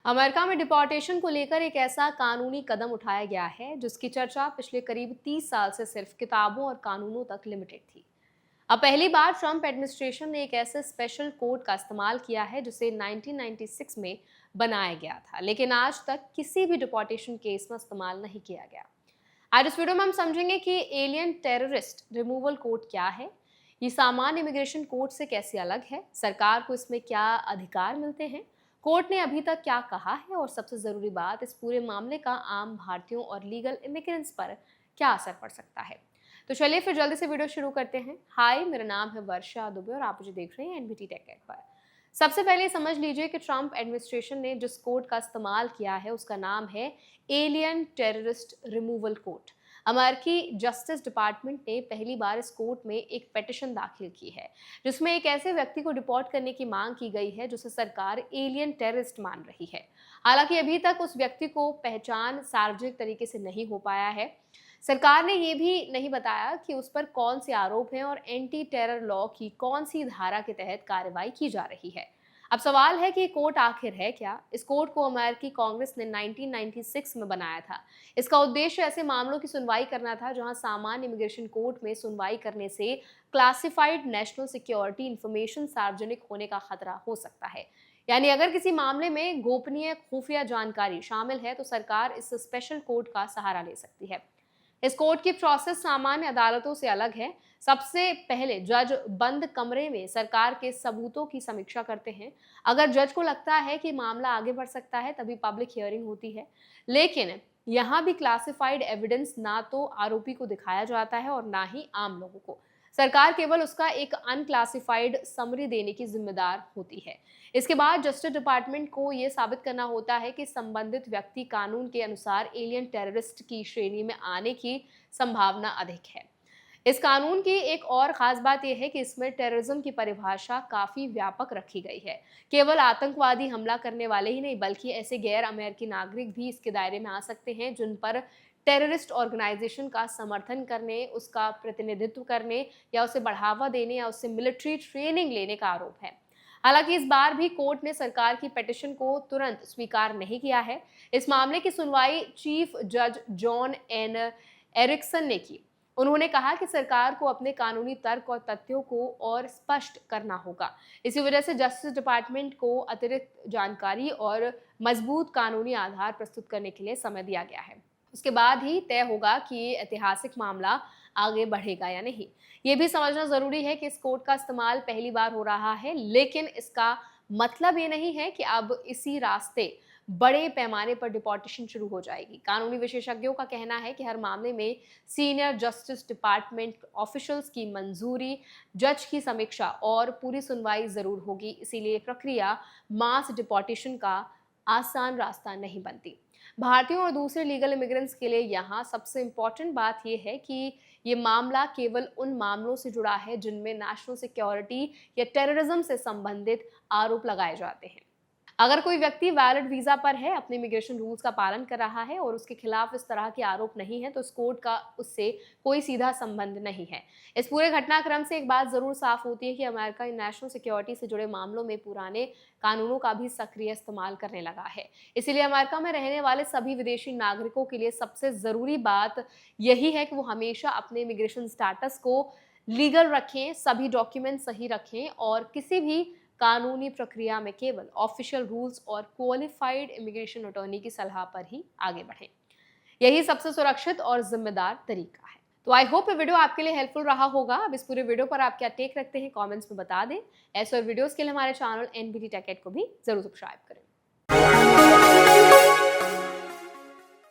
America में deportation को लेकर एक ऐसा कानूनी कदम उठाया गया है जिसकी चर्चा पिछले करीब 30 साल से सिर्फ किताबों और कानूनों तक लिमिटेड थी। अब पहली बार ट्रंप एडमिनिस्ट्रेशन ने एक ऐसे स्पेशल कोड का इस्तेमाल किया है जिसे 1996 में बनाया गया था, लेकिन आज तक किसी भी डिपोर्टेशन केस में इस्तेमाल नहीं किया गया। आज इस वीडियो में हम समझेंगे कि एलियन टेररिस्ट रिमूवल कोड क्या है, ये सामान्य इमिग्रेशन कोड से कैसे अलग है, सरकार को इसमें क्या अधिकार मिलते हैं, कोर्ट ने अभी तक क्या कहा है और सबसे ज़रूरी बात, इस पूरे मामले का आम भारतीयों और लीगल इमिग्रेंट्स पर क्या असर पड़ सकता है। तो चलिए फिर जल्दी से वीडियो शुरू करते हैं। हाय, मेरा नाम है वर्षा दुबे और आप मुझे देख रहे हैं एनबीटी टेक एड पर। सबसे पहले समझ लीजिए कि ट्रंप एडमिनिस्ट्रेशन ने जिस कोड का इस्तेमाल किया है उसका नाम है एलियन टेररिस्ट रिमूवल कोड। अमेरिकी जस्टिस डिपार्टमेंट ने पहली बार इस कोर्ट में एक पेटिशन दाखिल की है जिसमें एक ऐसे व्यक्ति को डिपोर्ट करने की मांग की गई है जिसे सरकार एलियन टेररिस्ट मान रही है। हालांकि अभी तक उस व्यक्ति को पहचान सार्वजनिक तरीके से नहीं हो पाया है। सरकार ने यह भी नहीं बताया कि उस पर कौन से आरोप हैं और एंटी टेरर लॉ की कौन सी धारा के तहत कार्रवाई की जा रही है। अब सवाल है कि कोर्ट आखिर है क्या? इस कोर्ट को अमेरिकी कांग्रेस ने 1996 में बनाया था। इसका उद्देश्य ऐसे मामलों की सुनवाई करना था जहां सामान्य इमिग्रेशन कोर्ट में सुनवाई करने से क्लासिफाइड नेशनल सिक्योरिटी इंफॉर्मेशन सार्वजनिक होने का खतरा हो सकता है। यानी अगर किसी मामले में गोपनीय खुफिया जानकारी शामिल है तो सरकार इस स्पेशल कोर्ट का सहारा ले सकती है। इस कोर्ट की प्रोसेस सामान्य अदालतों से अलग है। सबसे पहले जज बंद कमरे में सरकार के सबूतों की समीक्षा करते हैं। अगर जज को लगता है कि मामला आगे बढ़ सकता है तभी पब्लिक हियरिंग होती है। लेकिन यहाँ भी क्लासिफाइड एविडेंस ना तो आरोपी को दिखाया जाता है और ना ही आम लोगों को। सरकार केवल उसका एक अनक्लासिफाइड समरी देने की जिम्मेदार होती है। इसके बाद जस्टिस डिपार्टमेंट को यह साबित करना होता है कि संबंधित व्यक्ति कानून के अनुसार एलियन टेररिस्ट की श्रेणी में आने की संभावना अधिक है। इस कानून की एक और खास बात यह है कि इसमें टेररिज्म की परिभाषा काफी व्यापक रखी गई है। केवल आतंकवादी हमला करने वाले ही नहीं बल्कि ऐसे गैर अमेरिकी नागरिक भी इसके दायरे में आ सकते हैं जिन पर टेररिस्ट ऑर्गेनाइजेशन का समर्थन करने, उसका प्रतिनिधित्व करने या उसे बढ़ावा देने या उससे मिलिट्री ट्रेनिंग लेने का आरोप है। हालांकि इस बार भी कोर्ट ने सरकार की पिटीशन को तुरंत स्वीकार नहीं किया है। इस मामले की सुनवाई चीफ जज जॉन एन एरिक्सन ने की। उन्होंने कहा कि सरकार को अपने कानूनी तर्क और तथ्यों को और स्पष्ट करना होगा। इसी वजह से जस्टिस डिपार्टमेंट को अतिरिक्त जानकारी और मजबूत कानूनी आधार प्रस्तुत करने के लिए समय दिया गया है। उसके बाद ही तय होगा कि ये ऐतिहासिक मामला आगे बढ़ेगा या नहीं। ये भी समझना जरूरी है कि इस कोड का इस्तेमाल पहली बार हो रहा है, लेकिन इसका मतलब ये नहीं है कि अब इसी रास्ते बड़े पैमाने पर डिपोर्टेशन शुरू हो जाएगी। कानूनी विशेषज्ञों का कहना है कि हर मामले में सीनियर जस्टिस डिपार्टमेंट ऑफिशियल्स की मंजूरी, जज की समीक्षा और पूरी सुनवाई जरूर होगी। इसीलिए प्रक्रिया मास डिपोर्टेशन का आसान रास्ता नहीं बनती। भारतीयों और दूसरे लीगल इमिग्रेंट्स के लिए यहाँ सबसे इम्पॉर्टेंट बात यह है कि ये मामला केवल उन मामलों से जुड़ा है जिनमें नेशनल सिक्योरिटी या टेररिज्म से संबंधित आरोप लगाए जाते हैं। अगर कोई व्यक्ति वैलिड वीजा पर है, अपने इमिग्रेशन रूल्स का पालन कर रहा है और उसके खिलाफ इस तरह के आरोप नहीं है तो इस कोड का उससे कोई सीधा संबंध नहीं है। इस पूरे घटनाक्रम से एक बात जरूर साफ होती है कि अमेरिका नेशनल सिक्योरिटी से जुड़े मामलों में पुराने कानूनों का भी सक्रिय इस्तेमाल करने लगा है। इसीलिए अमेरिका में रहने वाले सभी विदेशी नागरिकों के लिए सबसे जरूरी बात यही है कि वो हमेशा अपने इमिग्रेशन स्टेटस को लीगल रखें, सभी डॉक्यूमेंट सही रखें और किसी भी कानूनी प्रक्रिया में केवल ऑफिशियल रूल्स और क्वालिफाइड इमिग्रेशन अटॉर्नी की सलाह पर ही आगे बढ़ें। यही सबसे सुरक्षित और जिम्मेदार तरीका है। तो आई होप ये वीडियो आपके लिए हेल्पफुल रहा होगा। अब इस पूरे वीडियो पर आप क्या टेक रखते हैं कमेंट्स में बता दें। ऐसे और वीडियोस के लिए हमारे चैनल एनबीटी टेक एड को भी जरूर सब्सक्राइब करें।